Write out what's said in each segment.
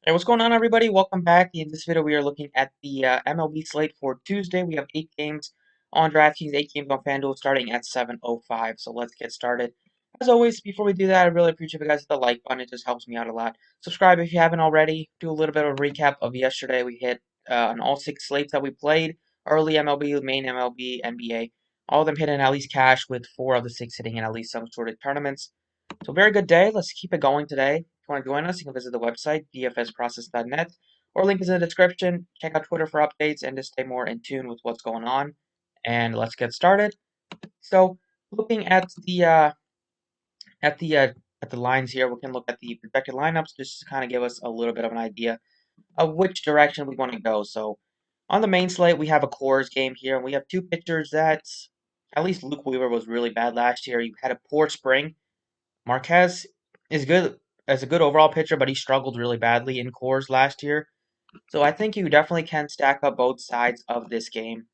Hey, what's going on, everybody? Welcome back. In this video, we are looking at the MLB slate for Tuesday. We have 8 games on DraftKings, 8 games on FanDuel, starting at 7:05. So let's get started. As always, before we do that, I really appreciate if you guys hit the like button. It just helps me out a lot. Subscribe if you haven't already. Do a little bit of a recap of yesterday. We hit on all 6 slates that we played: early MLB, main MLB, NBA. All of them hitting at least cash, with 4 of the 6 hitting in at least some sort of tournaments. So very good day. Let's keep it going today. If you want to join us, you can visit the website, dfsprocess.net, or link is in the description. Check out Twitter for updates and to stay more in tune with what's going on. And let's get started. So looking at the uh, at the lines here, we can look at the projected lineups just to kind of give us a little bit of an idea of which direction we want to go. So on the main slate, we have a Coors game here, and we have 2 pitchers that at least Luke Weaver was really bad last year. He had a poor spring. Marquez is good as a good overall pitcher, but he struggled really badly in cores last year. So I think you definitely can stack up both sides of this game.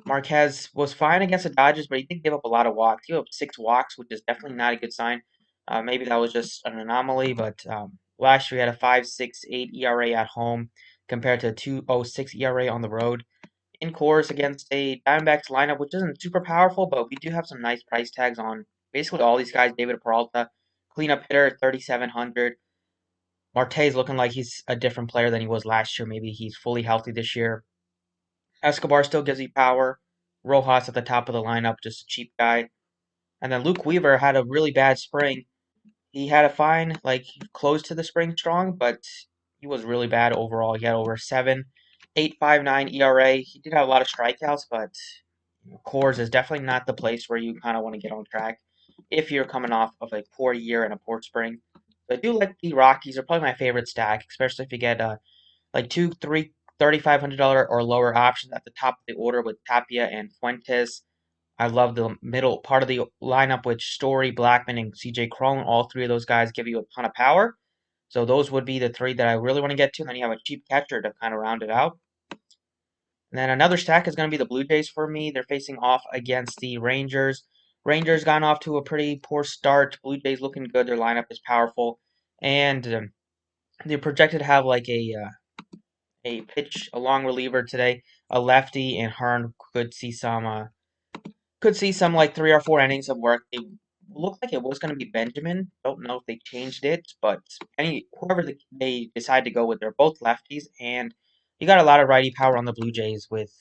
Marquez was fine against the Dodgers, but he did give up a lot of walks. He gave up 6 walks, which is definitely not a good sign. Maybe that was just an anomaly, but last year he had a 5.68 ERA at home compared to a 2.06 ERA on the road. In course against a Diamondbacks lineup, which isn't super powerful, but we do have some nice price tags on basically all these guys. David Peralta, cleanup hitter, 3,700. Marte's looking like he's a different player than he was last year. Maybe he's fully healthy this year. Escobar still gives you power. Rojas at the top of the lineup, just a cheap guy. And then Luke Weaver had a really bad spring. He had a fine, like, close to the spring strong, but he was really bad overall. He had over 7.859 ERA. He did have a lot of strikeouts, but Coors is definitely not the place where you kind of want to get on track if you're coming off of a poor year and a poor spring. So I do like the Rockies. Are probably my favorite stack, especially if you get like two, three, $3,500 or lower options at the top of the order with Tapia and Fuentes. I love the middle part of the lineup with Story, Blackman, and CJ Cron. All 3 of those guys give you a ton of power. So those would be the 3 that I really want to get to. And then you have a cheap catcher to kind of round it out. And then another stack is going to be the Blue Jays for me. They're facing off against the Rangers. Rangers gone off to a pretty poor start. Blue Jays looking good. Their lineup is powerful, and they're projected to have like a long reliever today, a lefty, and Hearn could see some like 3 or 4 innings of work. It looked like it was going to be Benjamin. Don't know if they changed it, but whoever they decide to go with, they're both lefties, and you got a lot of righty power on the Blue Jays with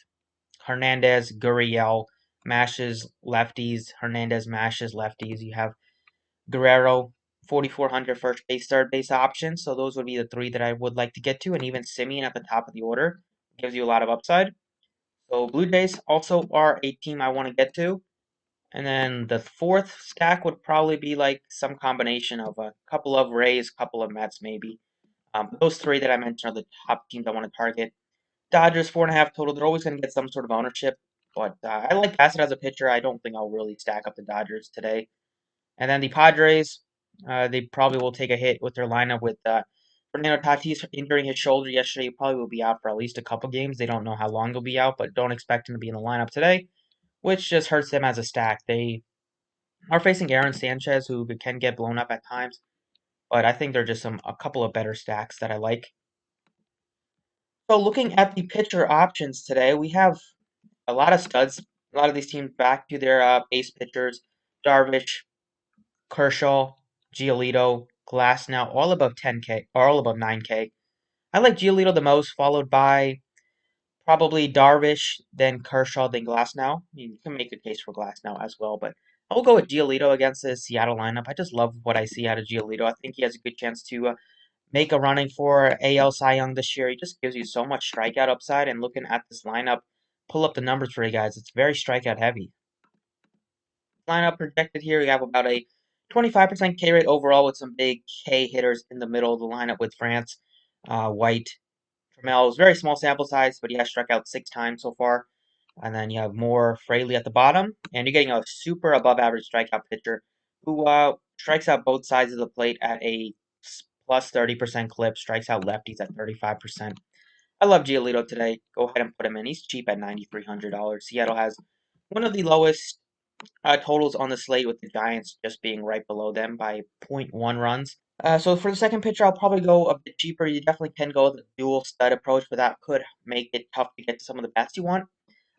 Hernandez, Gurriel mashes lefties. Hernandez mashes lefties. You have Guerrero, 4,400 first base, third base options. So those would be the 3 that I would like to get to, and even Simeon at the top of the order gives you a lot of upside. So Blue Jays also are a team I want to get to. And then the 4th stack would probably be like some combination of a couple of Rays, couple of Mets, maybe. Those 3 that I mentioned are the top teams I want to target. Dodgers 4.5 total. They're always going to get some sort of ownership, but I like Bassett as a pitcher. I don't think I'll really stack up the Dodgers today. And then the Padres, they probably will take a hit with their lineup with Fernando Tatis injuring his shoulder yesterday. He probably will be out for at least a couple games. They don't know how long he'll be out, but don't expect him to be in the lineup today, which just hurts them as a stack. They are facing Aaron Sanchez, who can get blown up at times, but I think they're just a couple of better stacks that I like. So looking at the pitcher options today, we have a lot of studs. A lot of these teams back to their base pitchers: Darvish, Kershaw, Giolito, Glasnow, all above 10K, or all above 9K. I like Giolito the most, followed by probably Darvish, then Kershaw, then Glasnow. You can make a case for Glasnow as well, but I will go with Giolito against the Seattle lineup. I just love what I see out of Giolito. I think he has a good chance to make a running for AL Cy Young this year. He just gives you so much strikeout upside, and looking at this lineup, pull up the numbers for you guys. It's very strikeout heavy. Lineup projected here, we have about a 25% K rate overall with some big K hitters in the middle of the lineup with France, White, Trammell. Very small sample size, but he has struck out 6 times so far. And then you have more Fraley at the bottom, and you're getting a super above average strikeout pitcher who strikes out both sides of the plate at a plus 30% clip, strikes out lefties at 35%. I love Giolito today. Go ahead and put him in. He's cheap at $9,300. Seattle has one of the lowest totals on the slate, with the Giants just being right below them by zero point 0.1 runs. So for the second pitcher, I'll probably go a bit cheaper. You definitely can go with a dual stud approach, but that could make it tough to get to some of the bats you want.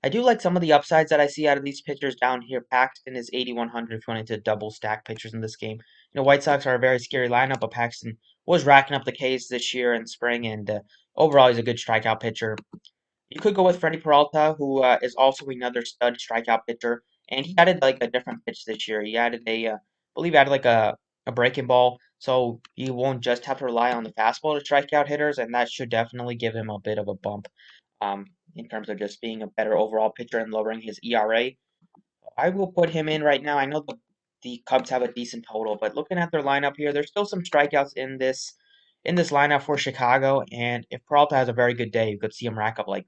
I do like some of the upsides that I see out of these pitchers down here. Paxton is 8,100 if you wanted to double stack pitchers in this game. White Sox are a very scary lineup, but Paxton was racking up the Ks this year in spring, and overall he's a good strikeout pitcher. You could go with Freddie Peralta, who is also another stud strikeout pitcher, and he added like a different pitch this year. He added I believe, he added like a breaking ball, so you won't just have to rely on the fastball to strike out hitters, and that should definitely give him a bit of a bump, um, in terms of just being a better overall pitcher and lowering his ERA. I will put him in right now. I know the Cubs have a decent total, but looking at their lineup here, there's still some strikeouts in this lineup for Chicago. And if Peralta has a very good day, you could see him rack up like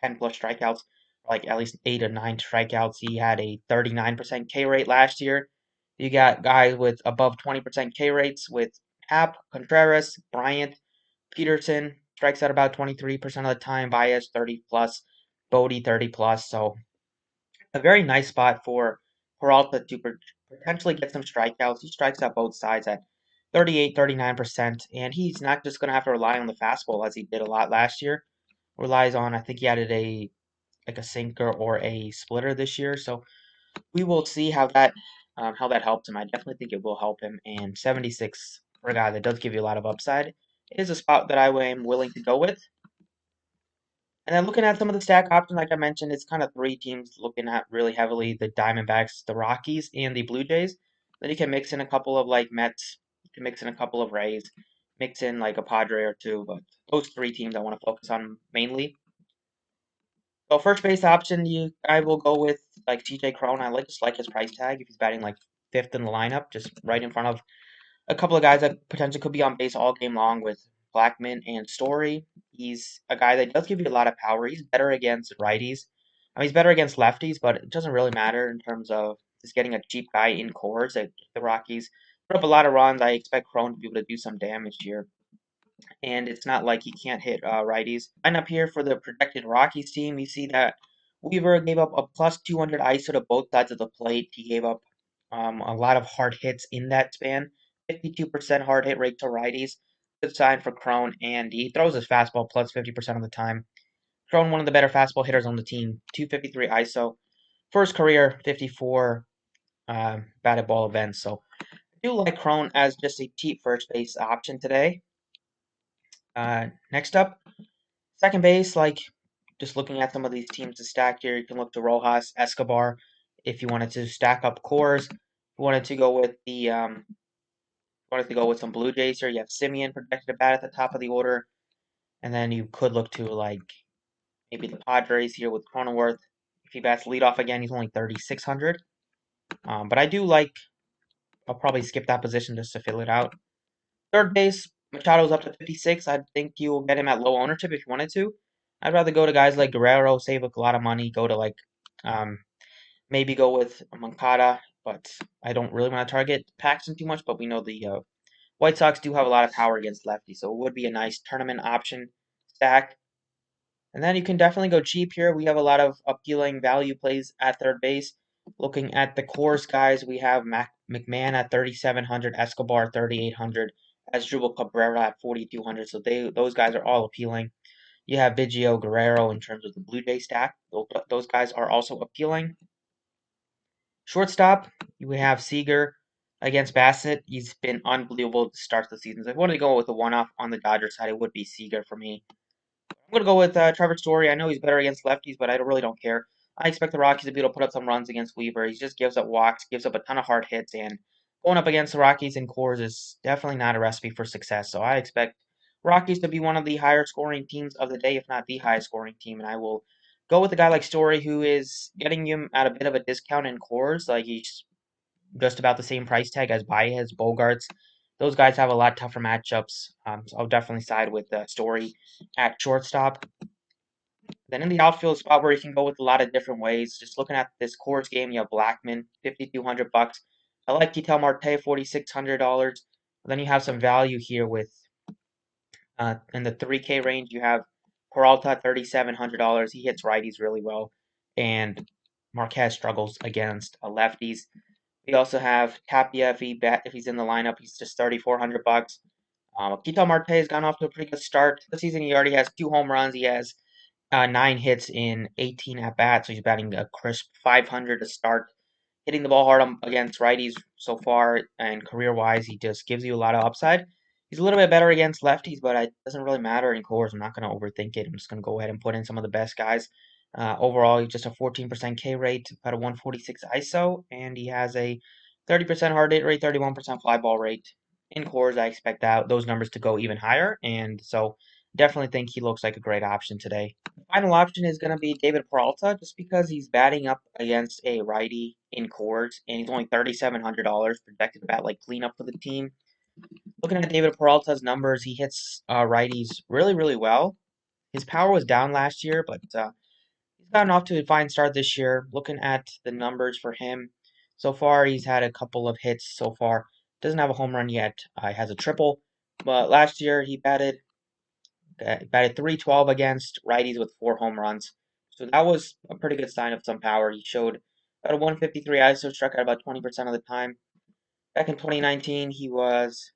10 plus strikeouts, like at least 8 or 9 strikeouts. He had a 39% K rate last year. You got guys with above 20% K rates with Happ, Contreras, Bryant, Peterson strikes out about 23% of the time. Baez 30 plus, Bodie 30 plus. So a very nice spot for Peralta to potentially get some strikeouts. He strikes out both sides at 38, 39%, and he's not just going to have to rely on the fastball as he did a lot last year. Relies on, I think he added a like a sinker or a splitter this year, so we will see how that helps him. I definitely think it will help him, and 76 for a guy that does give you a lot of upside is a spot that I am willing to go with. And then looking at some of the stack options, like I mentioned, it's kind of three teams looking at really heavily: the Diamondbacks, the Rockies, and the Blue Jays. Then you can mix in a couple of like Mets, you can mix in a couple of Rays, mix in like a Padre or two, but those three teams I want to focus on mainly. So first base option, I will go with like TJ Crone. Just like his price tag if he's batting like fifth in the lineup, just right in front of a couple of guys that potentially could be on base all game long with Blackman and Story. He's a guy that does give you a lot of power. He's better against righties. I mean, he's better against lefties, but it doesn't really matter in terms of just getting a cheap guy in cores. The Rockies put up a lot of runs. I expect Crone to be able to do some damage here. And it's not like he can't hit righties. And up here for the projected Rockies team, you see that Weaver gave up a plus 200 ISO to both sides of the plate. He gave up a lot of hard hits in that span. 52% hard hit rate to righties. Good sign for Crone, and he throws his fastball plus 50% of the time. Crone, one of the better fastball hitters on the team. 253 ISO. First career 54 batted ball events. So I do like Crone as just a cheap first base option today. Next up, second base, like just looking at some of these teams to stack here, you can look to Rojas, Escobar, if you wanted to stack up cores. If you wanted to go with some Blue Jays here, you have Simeon projected to bat at the top of the order, and then you could look to like maybe the Padres here with Cronenworth. If he bats leadoff again, he's only 3,600. But I do like. I'll probably skip that position just to fill it out. Third base, Machado's up to 56. I think you'll get him at low ownership if you wanted to. I'd rather go to guys like Guerrero, save a lot of money, go to like um, maybe go with Moncada, but I don't really want to target Paxton too much. But we know the White Sox do have a lot of power against lefties, so it would be a nice tournament option stack. And then you can definitely go cheap here. We have a lot of appealing value plays at third base. Looking at the cores guys, we have McMahon at 3,700, Escobar 3,800, Asdrubal Cabrera at 4,200. So those guys are all appealing. You have Biggio, Guerrero in terms of the Blue Jay stack. Those guys are also appealing. Shortstop, we have Seager against Bassett. He's been unbelievable to start the season. So if I wanted to go with a one-off on the Dodgers side, it would be Seager for me. I'm going to go with Trevor Story. I know he's better against lefties, but I really don't care. I expect the Rockies to be able to put up some runs against Weaver. He just gives up walks, gives up a ton of hard hits, and going up against the Rockies in cores is definitely not a recipe for success. So I expect Rockies to be one of the higher scoring teams of the day, if not the highest scoring team. And I will go with a guy like Story, who is getting him at a bit of a discount in cores. Like he's just about the same price tag as Baez, Bogarts. Those guys have a lot tougher matchups. So I'll definitely side with Story at shortstop. Then in the outfield spot where you can go with a lot of different ways. Just looking at this Coors game, you have Blackman, $5,200. I like Quito Marta, $4,600. Then you have some value here with in the 3K range. You have Peralta, $3,700. He hits righties really well, and Marquez struggles against lefties. We also have Tapia if he's in the lineup, he's just $3,400. Quito Marta has gone off to a pretty good start this season. He already has 2 home runs. He has 9 hits in 18 at bats, so he's batting a crisp 500 to start. Hitting the ball hard against righties so far, and career wise, he just gives you a lot of upside. He's a little bit better against lefties, but it doesn't really matter in cores. I'm not going to overthink it. I'm just going to go ahead and put in some of the best guys. Overall, he's just a 14% K rate, about a 146 ISO, and he has a 30% hard hit rate, 31% fly ball rate. In cores, I expect those numbers to go even higher, and so definitely think he looks like a great option today. Final option is going to be David Peralta, just because he's batting up against a righty in cores, and he's only $3,700 projected to bat like cleanup for the team. Looking at David Peralta's numbers, he hits righties really, really well. His power was down last year, but he's gotten off to a fine start this year. Looking at the numbers for him, so far he's had a couple of hits so far. Doesn't have a home run yet. He has a triple, but last year he batted 312 against righties with 4 home runs. So that was a pretty good sign of some power. He showed about a 153 ISO, struck out about 20% of the time. Back in 2019, he was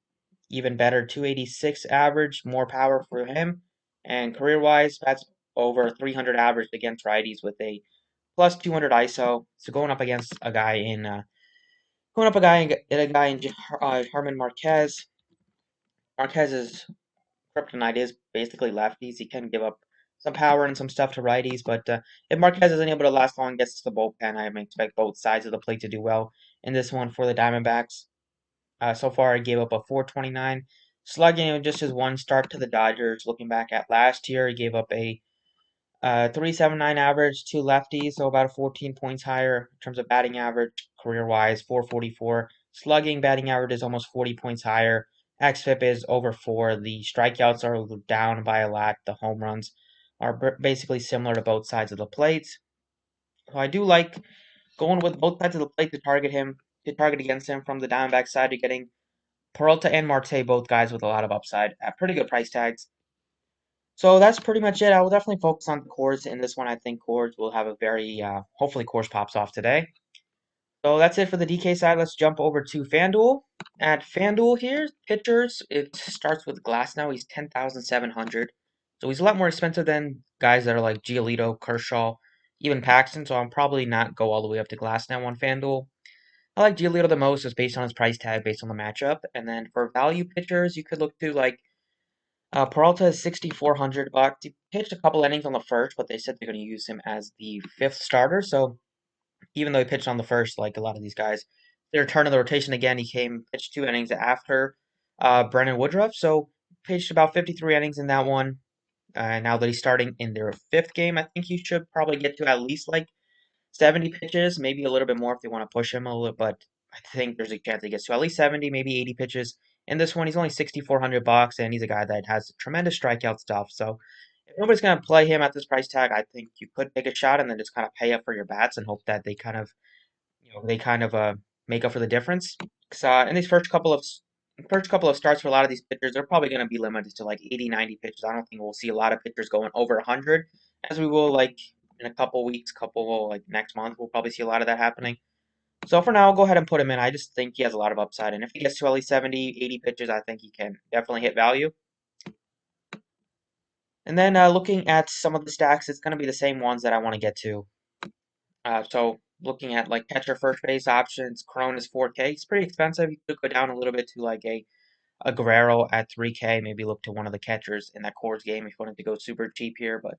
even better, 286 average, more power for him. And career-wise, that's over 300 average against righties with a plus 200 ISO. So going up a guy in Herman Marquez. Marquez's kryptonite is basically lefties. He can give up some power and some stuff to righties, but if Marquez isn't able to last long, gets to the bullpen, I expect both sides of the plate to do well in this one for the Diamondbacks. So far, he gave up a 429 slugging in just his one start to the Dodgers. Looking back at last year, he gave up a 379 average to lefties, so about 14 points higher in terms of batting average, career wise, 444. Slugging batting average is almost 40 points higher. XFIP is over 4. The strikeouts are down by a lot. The home runs are basically similar to both sides of the plate. So I do like going with both sides of the plate to target against him from the Diamondback side. You're getting Peralta and Marte, both guys with a lot of upside at pretty good price tags. So that's pretty much it. I will definitely focus on the cores in this one. I think cores will have a very, hopefully cores pops off today. So that's it for the DK side. Let's jump over to FanDuel. At FanDuel here, pitchers, it starts with Glass now. He's 10,700. So he's a lot more expensive than guys that are like Giolito, Kershaw, even Paxton. So I'm probably not go all the way up to Glass now on FanDuel. I like Giolito the most just based on his price tag, based on the matchup. And then for value pitchers, you could look to like Peralta is $6,400. He pitched a couple innings on the first, but they said they're going to use him as the fifth starter. So even though he pitched on the first, like a lot of these guys, their return of the rotation again, pitched 2 innings after Brennan Woodruff. So pitched about 53 innings in that one. Now that he's starting in their fifth game, I think he should probably get to at least like 70 pitches, maybe a little bit more if they want to push him a little, but I think there's a chance he gets to at least 70, maybe 80 pitches. In this one, he's only $6,400, and he's a guy that has tremendous strikeout stuff. So if nobody's going to play him at this price tag, I think you could take a shot and then just kind of pay up for your bats and hope that they make up for the difference. 'Cause, in these first couple of starts for a lot of these pitchers, they're probably going to be limited to like 80, 90 pitches. I don't think we'll see a lot of pitchers going over 100, as we will like in a couple weeks, like next month. We'll probably see a lot of that happening. So for now, I'll go ahead and put him in. I just think he has a lot of upside, and if he gets to at least 70, 80 pitches, I think he can definitely hit value. And then looking at some of the stacks, it's going to be the same ones that I want to get to. So looking at like catcher first base options, Crone is 4K. It's pretty expensive. You could go down a little bit to like a Guerrero at 3K. Maybe look to one of the catchers in that Coors game if you wanted to go super cheap here. But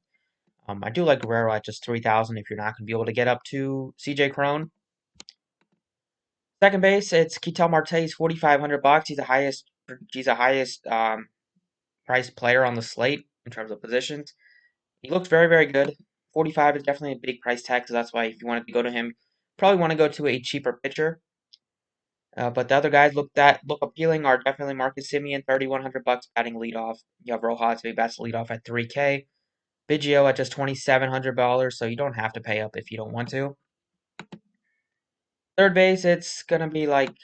I do like Guerrero at just 3,000 if you're not going to be able to get up to CJ Crone. Second base, it's Quito Marta. He's $4,500. He's the highest priced player on the slate in terms of positions. He looks very, very good. 45 is definitely a big price tag, so that's why if you wanted to go to him, probably want to go to a cheaper pitcher. But the other guys look appealing are definitely Marcus Semien, $3,100 batting leadoff. You have Rojas, who bats leadoff at 3K. Biggio at just $2,700, so you don't have to pay up if you don't want to. Third base, it's gonna be like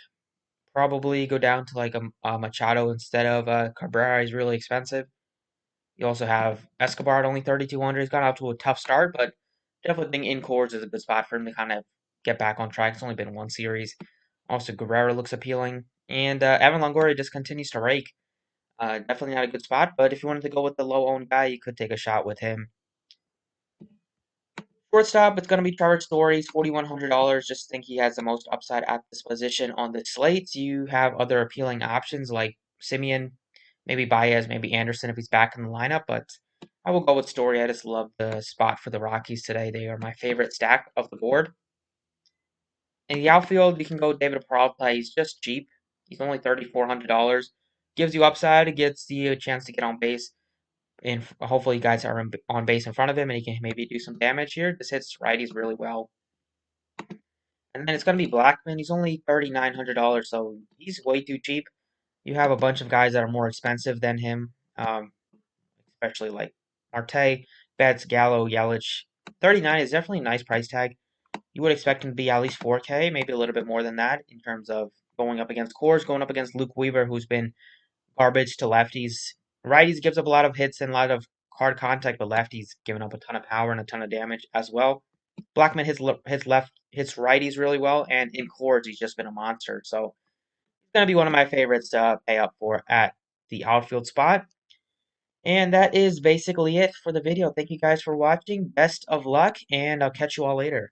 probably go down to like a Machado instead of Cabrera. He's really expensive. You also have Escobar at only 3,200. He's got out to a tough start, but definitely think in cores is a good spot for him to kind of get back on track. It's only been one series. Also, Guerrero looks appealing. And Evan Longoria just continues to rake. Definitely not a good spot, but if you wanted to go with the low-owned guy, you could take a shot with him. Shortstop, it's going to be Trevor Story. He's $4,100. Just think he has the most upside at this position on the slate. You have other appealing options like Simeon, maybe Baez, maybe Anderson if he's back in the lineup, but I will go with Story. I just love the spot for the Rockies today. They are my favorite stack of the board. In the outfield, you can go David Peralta. He's just cheap. He's only $3,400. Gives you upside. It gets you a chance to get on base. And hopefully, you guys are on base in front of him, and he can maybe do some damage here. This hits righties really well. And then it's going to be Blackman. He's only $3,900, so he's way too cheap. You have a bunch of guys that are more expensive than him, especially like Marte, Betts, Gallo, Yelich. 39 is definitely a nice price tag. You would expect him to be at least 4K, maybe a little bit more than that in terms of going up against Coors, going up against Luke Weaver, who's been garbage to lefties. Righties gives up a lot of hits and a lot of hard contact, but lefties giving up a ton of power and a ton of damage as well. Blackman hits righties really well, and in Coors he's just been a monster. So he's gonna be one of my favorites to pay up for at the outfield spot. And that is basically it for the video. Thank you guys for watching. Best of luck, and I'll catch you all later.